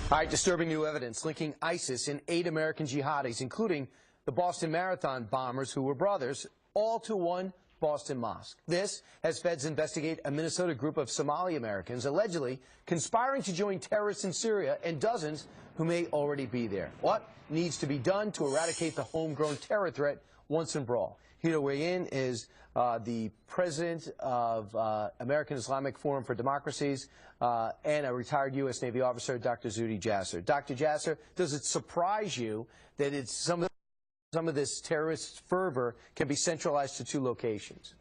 All right, disturbing new evidence linking ISIS and 8 American jihadis, including the Boston Marathon bombers who were brothers, all to one Boston mosque. This as feds investigate a Minnesota group of Somali Americans allegedly conspiring to join terrorists in Syria and dozens who may already be there. What needs to be done to eradicate the homegrown terror threat once and for all? Here to weigh in is the president of American Islamic Forum for Democracies and a retired U.S. Navy officer, Dr. Jasser. Dr. Jasser, does it surprise you that it's some of this terrorist fervor can be centralized to 2 locations?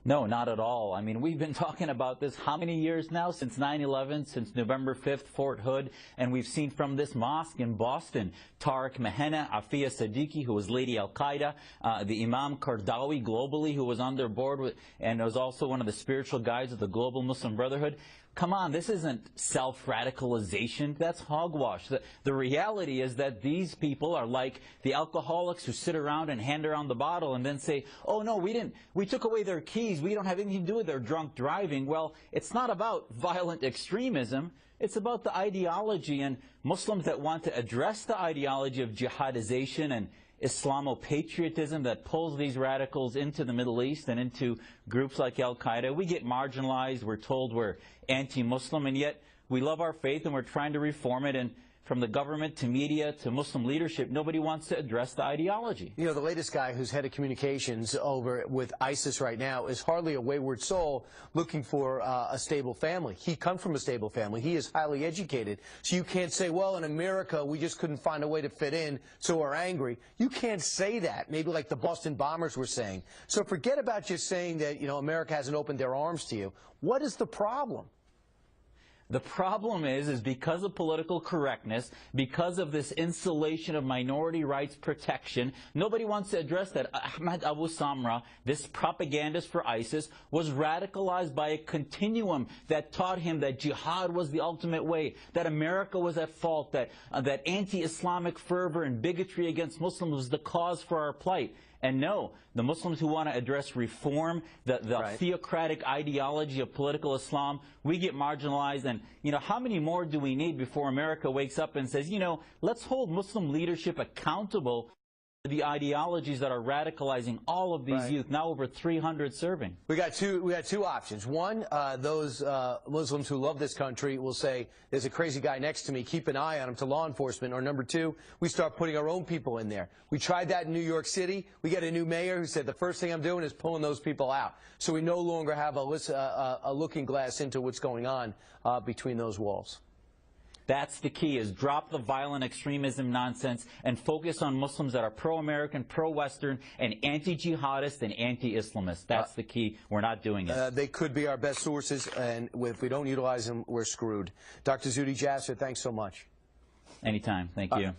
No, not at all. I mean, we've been talking about this how many years now? Since 9/11, since November 5th, Fort Hood, and we've seen from this mosque in Boston, Tariq Mahena, Afia Siddiqui, who was Lady Al-Qaeda, the Imam Qardawi globally, who was on their board with, and was also one of the spiritual guides of the Global Muslim Brotherhood. Come on, this isn't self-radicalization. That's hogwash. The reality is that these people are like the alcoholics who sit around and hand around the bottle and then say, oh, no, we took away their keys. We don't have anything to do with their drunk driving. Well, it's not about violent extremism. It's about the ideology, and Muslims that want to address the ideology of jihadization and Islamo-patriotism that pulls these radicals into the Middle East and into groups like Al-Qaeda. We get marginalized. We're told we're anti-Muslim, and yet we love our faith and we're trying to reform it. And from the government to media to Muslim leadership, nobody wants to address the ideology. You know, the latest guy who's head of communications over with ISIS right now is hardly a wayward soul looking for a stable family. He comes from a stable family. He is highly educated. So you can't say, well, in America, we just couldn't find a way to fit in, so we're angry. You can't say that, maybe like the Boston bombers were saying. So forget about just saying that, you know, America hasn't opened their arms to you. What is the problem? The problem is because of political correctness, because of this insulation of minority rights protection, nobody wants to address that. Ahmad Abu Samra, this propagandist for ISIS, was radicalized by a continuum that taught him that jihad was the ultimate way, that America was at fault, that anti-Islamic fervor and bigotry against Muslims was the cause for our plight. And no, the Muslims who want to address reform, the right. theocratic ideology of political Islam, we get marginalized. And, you know, how many more do we need before America wakes up and says, you know, let's hold Muslim leadership accountable for the ideologies that are radicalizing all of these right. youth, now over 300 serving. We got two options. One, those Muslims who love this country will say, there's a crazy guy next to me, keep an eye on him, to law enforcement. Or number 2, we start putting our own people in there. We tried that in New York City. We get a new mayor who said, the first thing I'm doing is pulling those people out. So we no longer have a looking glass into what's going on between those walls. That's the key, is drop the violent extremism nonsense and focus on Muslims that are pro-American, pro-Western, and anti-jihadist and anti-Islamist. That's the key. We're not doing it. They could be our best sources, and if we don't utilize them, we're screwed. Dr. Jasser, thanks so much. Anytime. Thank you.